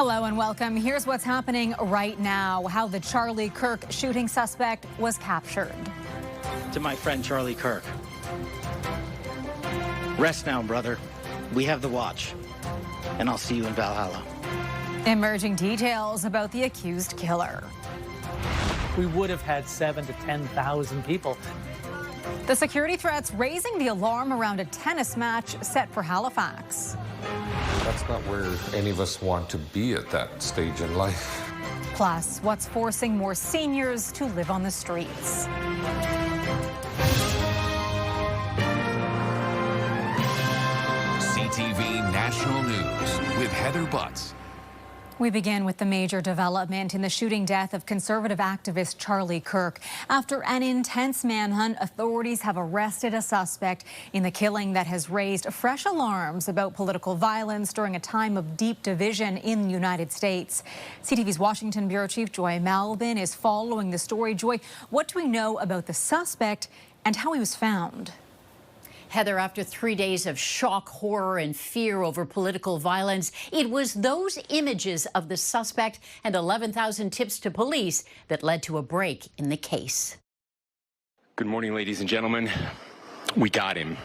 Hello and welcome. Here's what's happening right now, how the Charlie Kirk shooting suspect was captured. To my friend Charlie Kirk. Rest now, brother. We have the watch, and I'll see you in Valhalla. Emerging details about the accused killer. We would have had 7,000 to 10,000 people. The security threats raising the alarm around a tennis match set for Halifax. That's not where any of us want to be at that stage in life. Plus, what's forcing more seniors to live on the streets. CTV National News with Heather Butts. We begin with the major development in the shooting death of conservative activist Charlie Kirk. After an intense manhunt, authorities have arrested a suspect in the killing that has raised fresh alarms about political violence during a time of deep division in the United States. CTV's Washington Bureau Chief Joy Malbin is following the story. Joy, what do we know about the suspect and how he was found? Heather, after 3 days of shock, horror, and fear over political violence, it was those images of the suspect and 11,000 tips to police that led to a break in the case. Good morning, ladies and gentlemen. We got him.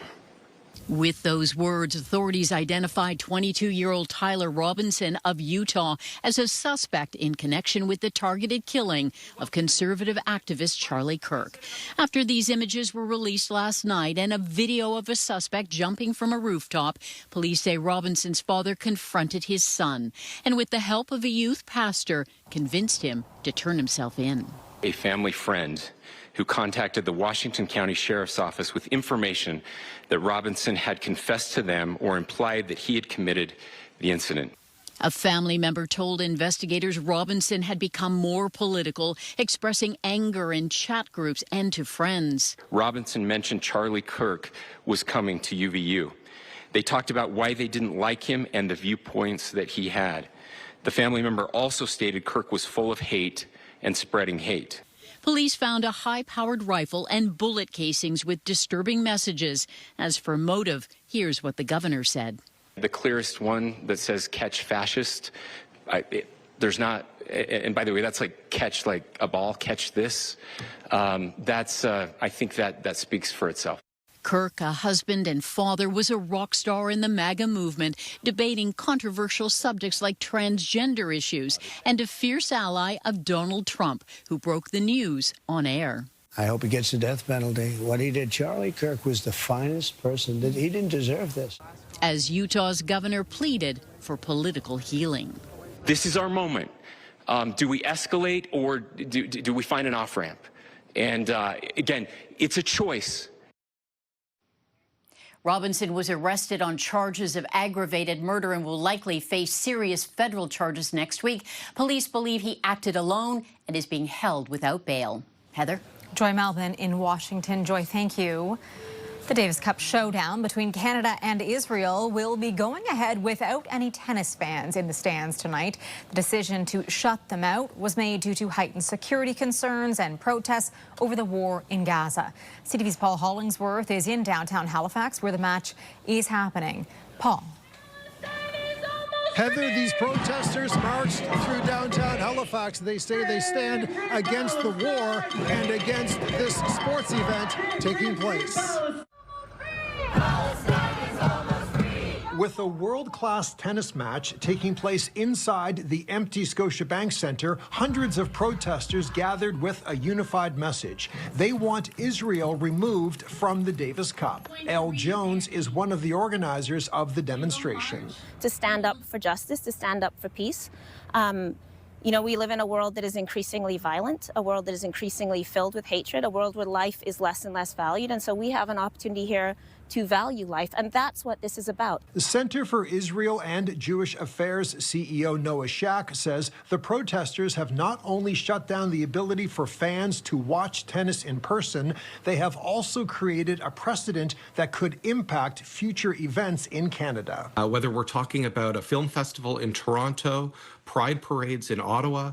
With those words, authorities identified 22-year-old Tyler Robinson of Utah as a suspect in connection with the targeted killing of conservative activist Charlie Kirk. After these images were released last night and a video of a suspect jumping from a rooftop, police say Robinson's father confronted his son and, with the help of a youth pastor, convinced him to turn himself in. A family friend who contacted the Washington County Sheriff's Office with information that Robinson had confessed to them or implied that he had committed the incident. A family member told investigators Robinson had become more political, expressing anger in chat groups and to friends. Robinson mentioned Charlie Kirk was coming to UVU. They talked about why they didn't like him and the viewpoints that he had. The family member also stated Kirk was full of hate and spreading hate. Police found a high-powered rifle and bullet casings with disturbing messages. As for motive, here's what the governor said. The clearest one that says catch fascist, there's not, and by the way, that's like catch like a ball, catch this. I think that speaks for itself. Kirk, a husband and father, was a rock star in the MAGA movement, debating controversial subjects like transgender issues, and a fierce ally of Donald Trump, who broke the news on air. I hope he gets the death penalty. What he did, Charlie Kirk was the finest person. He didn't deserve this. As Utah's governor pleaded for political healing. This is our moment. Do we escalate or do we find an off-ramp? And again, it's a choice. Robinson was arrested on charges of aggravated murder and will likely face serious federal charges next week. Police believe he acted alone and is being held without bail. Heather? Joy Malbin in Washington. Joy, thank you. The Davis Cup showdown between Canada and Israel will be going ahead without any tennis fans in the stands tonight. The decision to shut them out was made due to heightened security concerns and protests over the war in Gaza. CTV's Paul Hollingsworth is in downtown Halifax, where the match is happening. Paul. Heather, these protesters marched through downtown Halifax. They say they stand against the war and against this sports event taking place. With a world-class tennis match taking place inside the empty Scotiabank Centre, hundreds of protesters gathered with a unified message. They want Israel removed from the Davis Cup. Elle Jones is one of the organizers of the demonstration. To stand up for justice, to stand up for peace. You know, we live in a world that is increasingly violent, a world that is increasingly filled with hatred, a world where life is less and less valued. And so we have an opportunity here to value life, and that's what this is about. The Center for Israel and Jewish Affairs CEO Noah Shack says the protesters have not only shut down the ability for fans to watch tennis in person, they have also created a precedent that could impact future events in Canada. Whether we're talking about a film festival in Toronto, pride parades in Ottawa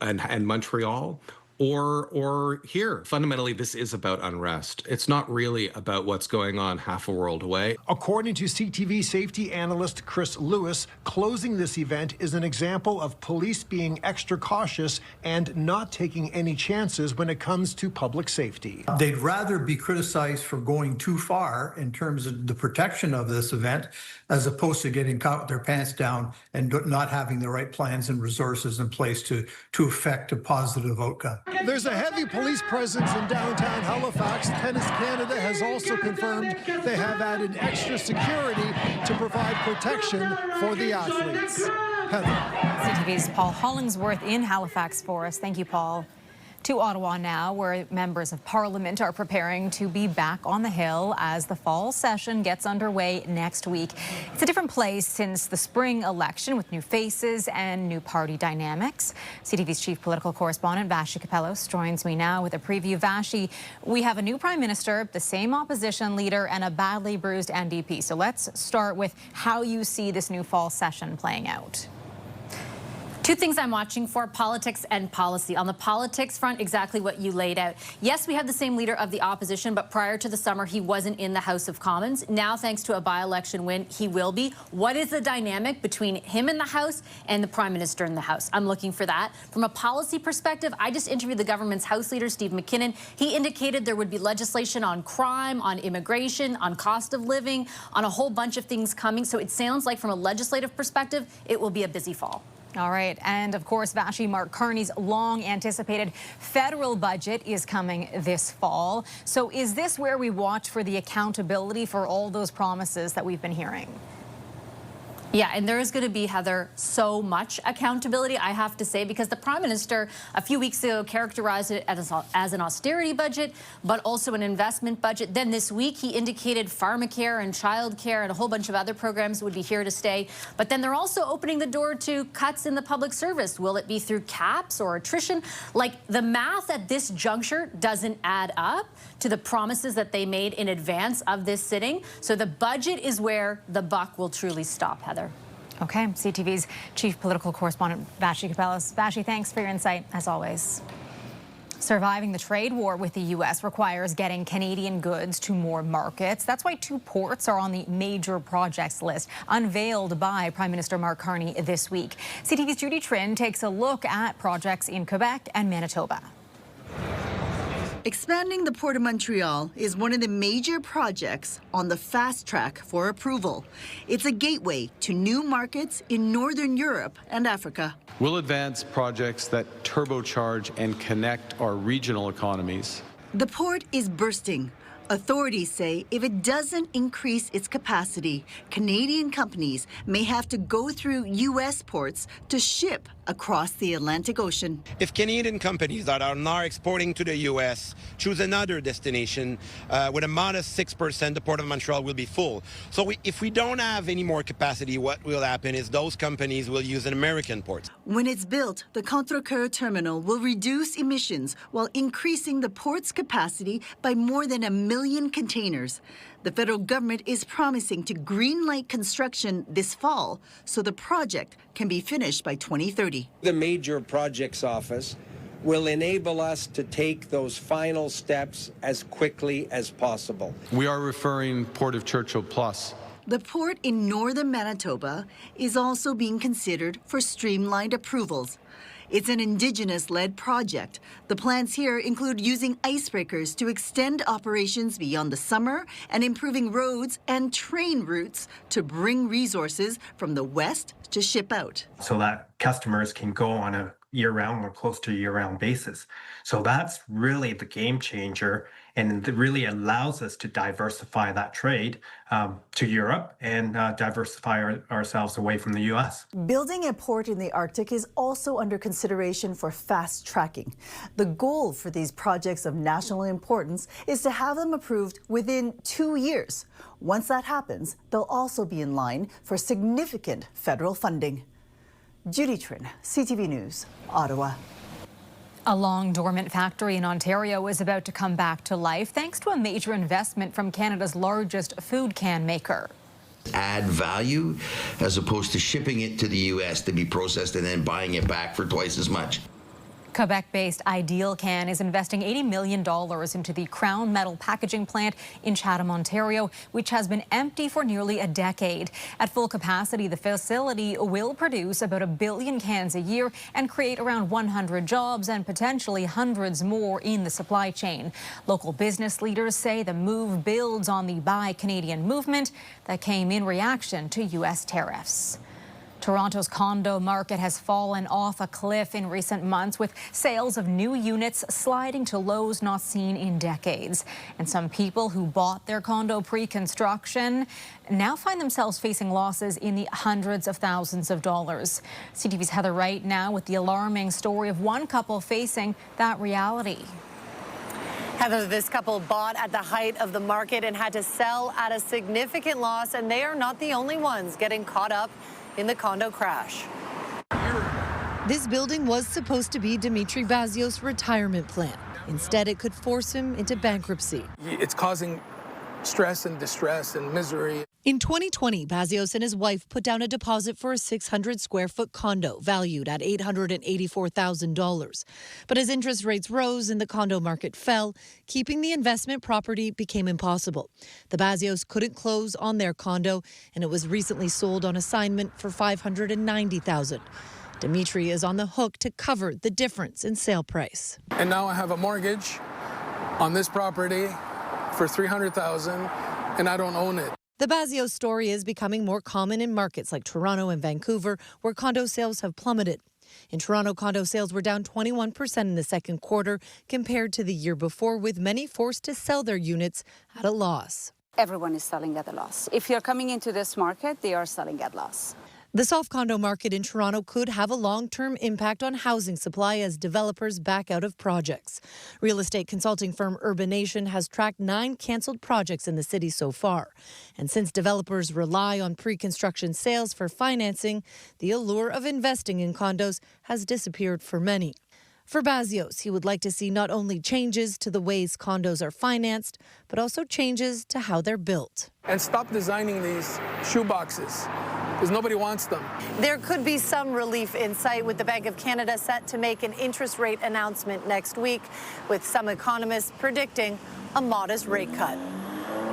and Montreal, or here. Fundamentally, this is about unrest. It's not really about what's going on half a world away. According to CTV safety analyst Chris Lewis, closing this event is an example of police being extra cautious and not taking any chances when it comes to public safety. They'd rather be criticized for going too far in terms of the protection of this event, as opposed to getting caught with their pants down and not having the right plans and resources in place to effect a positive outcome. There's a heavy police presence in downtown Halifax. Tennis Canada has also confirmed they have added extra security to provide protection for the athletes. Heather. CTV's Paul Hollingsworth in Halifax for us. Thank you, Paul. To Ottawa now, where members of Parliament are preparing to be back on the Hill as the fall session gets underway next week. It's a different place since the spring election, with new faces and new party dynamics. CTV's chief political correspondent, Vashi Kapelos, joins me now with a preview. Vashi, we have a new prime minister, the same opposition leader, and a badly bruised NDP. So let's start with how you see this new fall session playing out. Two things I'm watching for: politics and policy. On the politics front, exactly what you laid out. Yes, we have the same leader of the opposition, but prior to the summer, he wasn't in the House of Commons. Now, thanks to a by-election win, he will be. What is the dynamic between him in the House and the Prime Minister in the House? I'm looking for that. From a policy perspective, I just interviewed the government's House leader, Steve McKinnon. He indicated there would be legislation on crime, on immigration, on cost of living, on a whole bunch of things coming. So it sounds like from a legislative perspective, it will be a busy fall. All right. And of course, Vashi, Mark Carney's long anticipated federal budget is coming this fall. So is this where we watch for the accountability for all those promises that we've been hearing? Yeah, and there is going to be, Heather, so much accountability, I have to say, because the Prime Minister a few weeks ago characterized it as an austerity budget, but also an investment budget. Then this week he indicated pharmacare and childcare and a whole bunch of other programs would be here to stay. But then they're also opening the door to cuts in the public service. Will it be through caps or attrition? Like, the math at this juncture doesn't add up to the promises that they made in advance of this sitting. So the budget is where the buck will truly stop, Heather. Okay, CTV's chief political correspondent, Vashi Kapelos. Vashi, thanks for your insight, as always. Surviving the trade war with the U.S. requires getting Canadian goods to more markets. That's why two ports are on the major projects list, unveiled by Prime Minister Mark Carney this week. CTV's Judy Trin takes a look at projects in Quebec and Manitoba. Expanding the Port of Montreal is one of the major projects on the fast track for approval. It's a gateway to new markets in Northern Europe and Africa. We'll advance projects that turbocharge and connect our regional economies. The port is bursting. Authorities say if it doesn't increase its capacity, Canadian companies may have to go through U.S. ports to ship across the Atlantic Ocean. If Canadian companies that are now exporting to the U.S. choose another destination, with a modest 6%, the Port of Montreal will be full. So if we don't have any more capacity, what will happen is those companies will use an American port. When it's built, the Contrecoeur terminal will reduce emissions while increasing the port's capacity by more than 1 million containers. The federal government is promising to greenlight construction this fall so the project can be finished by 2030. The Major Projects Office will enable us to take those final steps as quickly as possible. We are referring Port of Churchill Plus. The port in northern Manitoba is also being considered for streamlined approvals. It's an Indigenous-led project. The plans here include using icebreakers to extend operations beyond the summer and improving roads and train routes to bring resources from the west to ship out. So that customers can go on a year-round or close to year-round basis. So that's really the game changer, and it really allows us to diversify that trade to Europe and diversify ourselves away from the U.S. Building a port in the Arctic is also under consideration for fast tracking. The goal for these projects of national importance is to have them approved within 2 years. Once that happens, they'll also be in line for significant federal funding. Judy Trin, CTV News, Ottawa. A long-dormant factory in Ontario is about to come back to life thanks to a major investment from Canada's largest food can maker. Add value as opposed to shipping it to the U.S. to be processed and then buying it back for twice as much. Quebec-based Ideal Can is investing $80 million into the Crown Metal packaging plant in Chatham, Ontario, which has been empty for nearly a decade. At full capacity, the facility will produce about 1 billion cans a year and create around 100 jobs and potentially hundreds more in the supply chain. Local business leaders say the move builds on the Buy Canadian movement that came in reaction to U.S. tariffs. Toronto's condo market has fallen off a cliff in recent months, with sales of new units sliding to lows not seen in decades. And some people who bought their condo pre-construction now find themselves facing losses in the hundreds of thousands of dollars. CTV's Heather Wright now with the alarming story of one couple facing that reality. Heather, this couple bought at the height of the market and had to sell at a significant loss, and they are not the only ones getting caught up in the condo crash. This building was supposed to be Dimitri Bazios' retirement plan. Instead, it could force him into bankruptcy. It's causing stress and distress and misery. In 2020, Bazios and his wife put down a deposit for a 600-square-foot condo valued at $884,000. But as interest rates rose and the condo market fell, keeping the investment property became impossible. The Bazios couldn't close on their condo, and it was recently sold on assignment for $590,000. Dimitri is on the hook to cover the difference in sale price. And now I have a mortgage on this property for $300,000, and I don't own it. The Bazios story is becoming more common in markets like Toronto and Vancouver, where condo sales have plummeted. In Toronto, condo sales were down 21% in the second quarter compared to the year before, with many forced to sell their units at a loss. Everyone is selling at a loss. If you're coming into this market, they are selling at loss. The soft condo market in Toronto could have a long-term impact on housing supply as developers back out of projects. Real estate consulting firm Urbanation has tracked 9 canceled projects in the city so far. And since developers rely on pre-construction sales for financing, the allure of investing in condos has disappeared for many. For Bazios, he would like to see not only changes to the ways condos are financed, but also changes to how they're built. And stop designing these shoeboxes, because nobody wants them. There could be some relief in sight, with the Bank of Canada set to make an interest rate announcement next week, with some economists predicting a modest rate cut.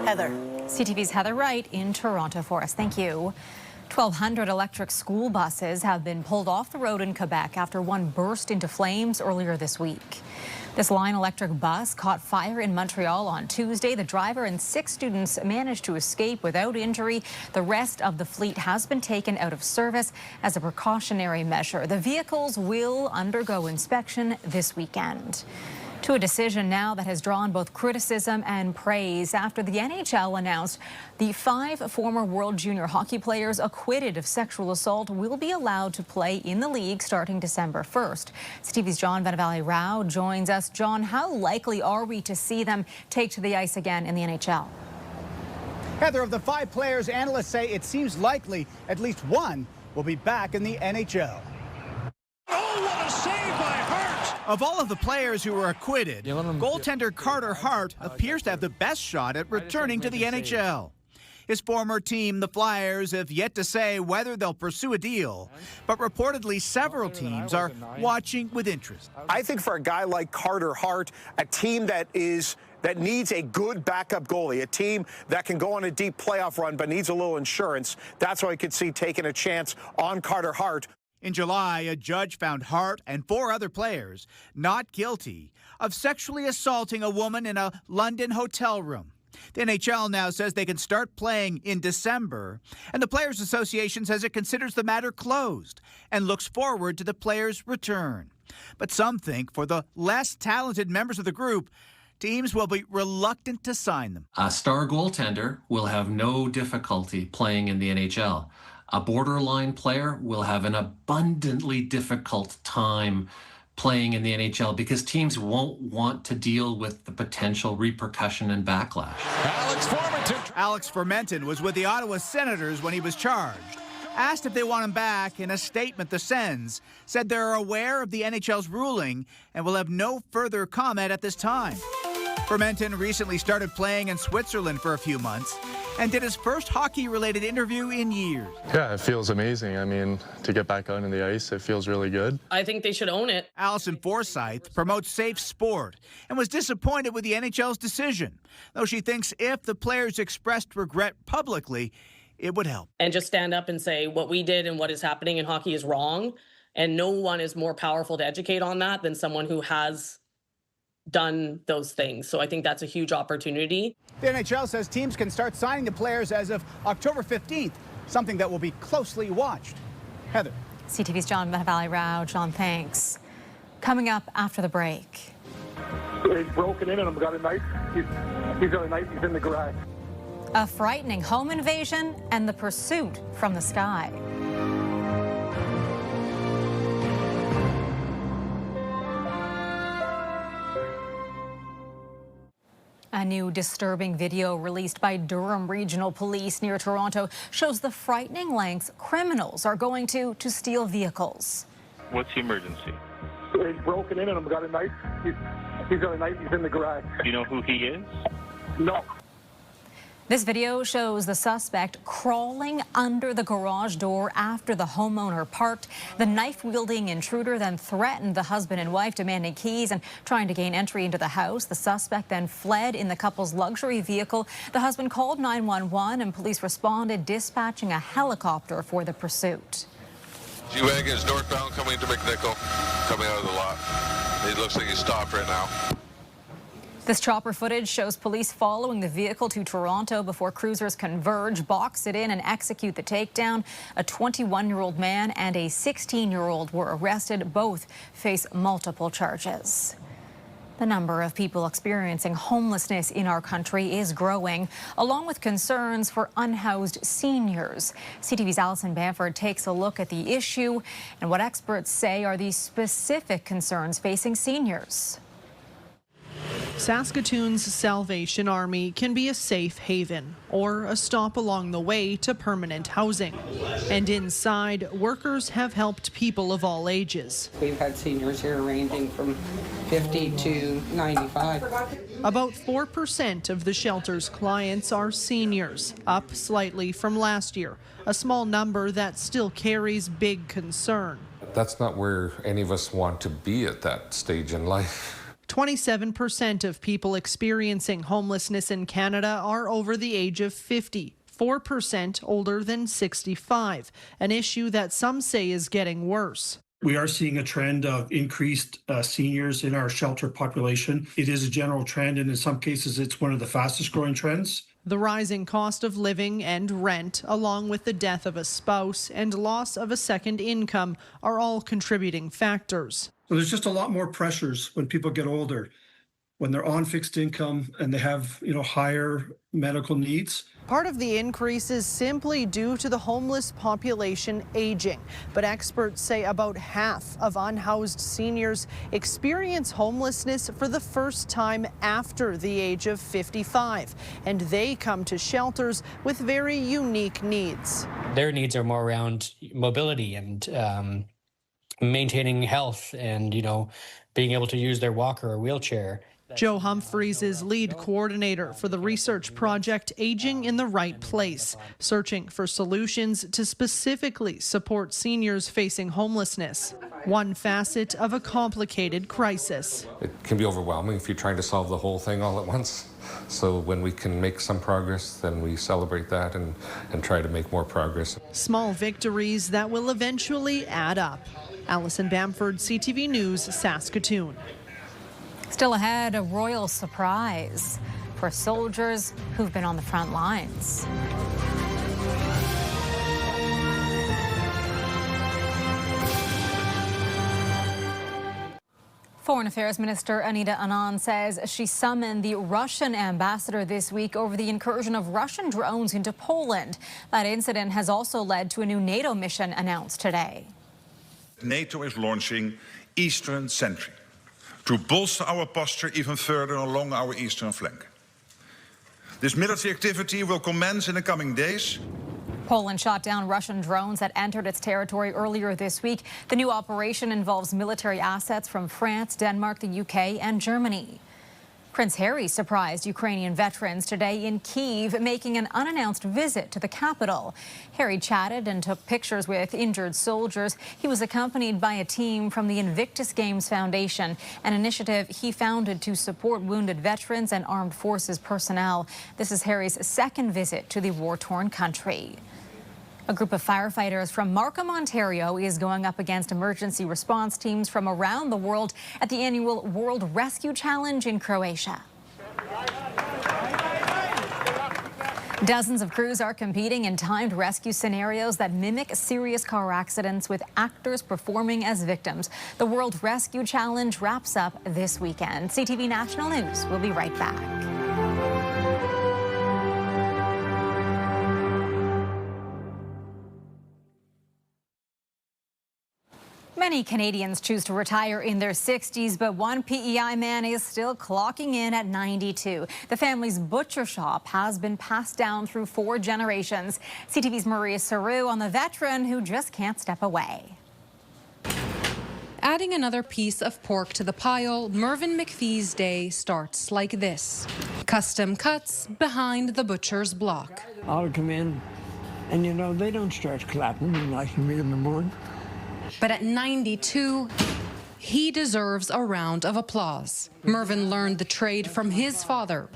Heather. CTV's Heather Wright in Toronto for us. Thank you. 1,200 electric school buses have been pulled off the road in Quebec after one burst into flames earlier this week. This Line electric bus caught fire in Montreal on Tuesday. The driver and 6 students managed to escape without injury. The rest of the fleet has been taken out of service as a precautionary measure. The vehicles will undergo inspection this weekend. To a decision now that has drawn both criticism and praise after the NHL announced the 5 former World Junior hockey players acquitted of sexual assault will be allowed to play in the league starting December 1st. CTV's John Vanavalley-Rao joins us. John, how likely are we to see them take to the ice again in the NHL? Heather, of the 5 players, analysts say it seems likely at least one will be back in the NHL. Oh, what a save by Hart! Of all of the players who were acquitted, goaltender Carter Hart appears to have the best shot at returning to the NHL. His former team, the Flyers, have yet to say whether they'll pursue a deal, but reportedly several teams are watching with interest. I think for a guy like Carter Hart, a team that needs a good backup goalie, a team that can go on a deep playoff run but needs a little insurance, that's why I could see taking a chance on Carter Hart. In July, a judge found Hart and 4 other players not guilty of sexually assaulting a woman in a London hotel room. The NHL now says they can start playing in December, and the Players Association says it considers the matter closed and looks forward to the players' return. But some think for the less talented members of the group, teams will be reluctant to sign them. A star goaltender will have no difficulty playing in the NHL. A borderline player will have an abundantly difficult time playing in the NHL because teams won't want to deal with the potential repercussion and backlash. Alex Fermenton was with the Ottawa Senators when he was charged. Asked if they want him back, in a statement the Sens said they're aware of the NHL's ruling and will have no further comment at this time. Fermenton recently started playing in Switzerland for a few months. and did his first hockey-related interview in years. Yeah, it feels amazing. I mean, to get back out on the ice, it feels really good. I think they should own it. Allison Forsyth promotes safe sport and was disappointed with the NHL's decision, though she thinks if the players expressed regret publicly, it would help. And just stand up and say what we did and what is happening in hockey is wrong. And no one is more powerful to educate on that than someone who has done those things. So I think that's a huge opportunity. The NHL says teams can start signing the players as of October 15th, something that will be closely watched. Heather. CTV's John Valley Rao. John, thanks. Coming up after the break. He's broken in and got a knife. He's got a knife. He's in the garage. A frightening home invasion and the pursuit from the sky. A new disturbing video released by Durham Regional Police near Toronto shows the frightening lengths criminals are going to steal vehicles. What's the emergency? He's broken in and got a knife. He's got a knife. He's in the garage. Do you know who he is? No. This video shows the suspect crawling under the garage door after the homeowner parked. The knife-wielding intruder then threatened the husband and wife, demanding keys and trying to gain entry into the house. The suspect then fled in the couple's luxury vehicle. The husband called 911 and police responded, dispatching a helicopter for the pursuit. G-Wagon is northbound coming to McNichol, coming out of the lot. It looks like he's stopped right now. This chopper footage shows police following the vehicle to Toronto before cruisers converge, box it in and execute the takedown. A 21-year-old man and a 16-year-old were arrested. Both face multiple charges. The number of people experiencing homelessness in our country is growing, along with concerns for unhoused seniors. CTV's Alison Bamford takes a look at the issue and what experts say are the specific concerns facing seniors. Saskatoon's Salvation Army can be a safe haven or a stop along the way to permanent housing. And inside, workers have helped people of all ages. We've had seniors here ranging from 50 to 95. About 4% of the shelter's clients are seniors, up slightly from last year, a small number that still carries big concern. That's not where any of us want to be at that stage in life. 27% of people experiencing homelessness in Canada are over the age of 50, 4% older than 65, an issue that some say is getting worse. We are seeing a trend of increased seniors in our shelter population. It is a general trend, and in some cases, it's one of the fastest growing trends. The rising cost of living and rent, along with the death of a spouse and loss of a second income, are all contributing factors. So there's just a lot more pressures when people get older, when they're on fixed income and they have, higher medical needs. Part of the increase is simply due to the homeless population aging, but experts say about half of unhoused seniors experience homelessness for the first time after the age of 55, and they come to shelters with very unique needs. Their needs are more around mobility and maintaining health and, being able to use their walker or wheelchair. Joe Humphreys is lead coordinator for the research project Aging in the Right Place, searching for solutions to specifically support seniors facing homelessness, one facet of a complicated crisis. It can be overwhelming if you're trying to solve the whole thing all at once. So when we can make some progress, then we celebrate that and try to make more progress. Small victories that will eventually add up. Alison Bamford, CTV News, Saskatoon. Still ahead, a royal surprise for soldiers who've been on the front lines. Foreign Affairs Minister Anita Anand says she summoned the Russian ambassador this week over the incursion of Russian drones into Poland. That incident has also led to a new NATO mission announced today. NATO is launching Eastern Sentry to bolster our posture even further along our eastern flank. This military activity will commence in the coming days. Poland shot down Russian drones that entered its territory earlier this week. The new operation involves military assets from France, Denmark, the UK, and Germany. Prince Harry surprised Ukrainian veterans today in Kyiv, making an unannounced visit to the capital. Harry chatted and took pictures with injured soldiers. He was accompanied by a team from the Invictus Games Foundation, an initiative he founded to support wounded veterans and armed forces personnel. This is Harry's second visit to the war-torn country. A group of firefighters from Markham, Ontario is going up against emergency response teams from around the world at the annual World Rescue Challenge in Croatia. Dozens of crews are competing in timed rescue scenarios that mimic serious car accidents with actors performing as victims. The World Rescue Challenge wraps up this weekend. CTV National News will be right back. Many Canadians choose to retire in their 60s, but one PEI man is still clocking in at 92. The family's butcher shop has been passed down through 4 generations. CTV's Maria Saru on the veteran who just can't step away. Adding another piece of pork to the pile, Mervyn McPhee's day starts like this. Custom cuts behind the butcher's block. I'll come in, and you know, they don't start clapping like me in the morning. But at 92, he deserves a round of applause. Mervyn learned the trade from his father,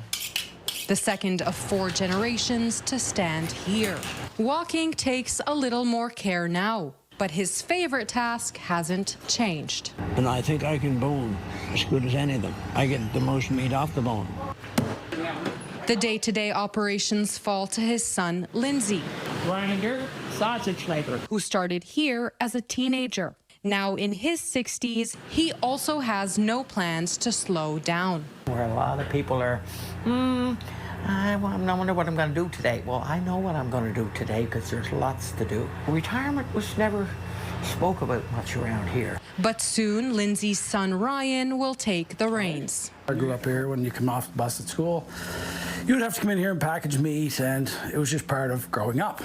the second of 4 generations to stand here. Walking takes a little more care now, but his favorite task hasn't changed. And I think I can bone as good as any of them. I get the most meat off the bone. The day-to-day operations fall to his son, Lindsay, Grinder, sausage maker, who started here as a teenager. Now in his 60s, he also has no plans to slow down. Where a lot of people are, I wonder what I'm going to do today. Well, I know what I'm going to do today because there's lots to do. Retirement was never spoke about much around here. But soon, Lindsay's son, Ryan, will take the reins. I grew up here. When you come off the bus at school, you would have to come in here and package meat, and it was just part of growing up.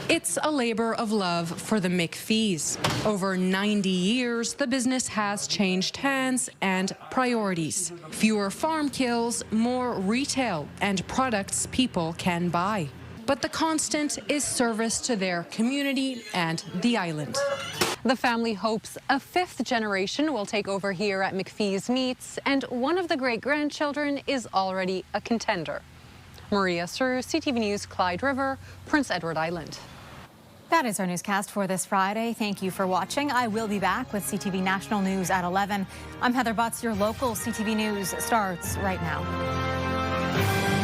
It's a labor of love for the McPhees. Over 90 years, the business has changed hands and priorities. Fewer farm kills, more retail, and products people can buy. But the constant is service to their community and the island. The family hopes a 5th generation will take over here at McPhee's Meats, and one of the great-grandchildren is already a contender. Maria Saru, CTV News, Clyde River, Prince Edward Island. That is our newscast for this Friday. Thank you for watching. I will be back with CTV National News at 11. I'm Heather Butts. Your local CTV News starts right now.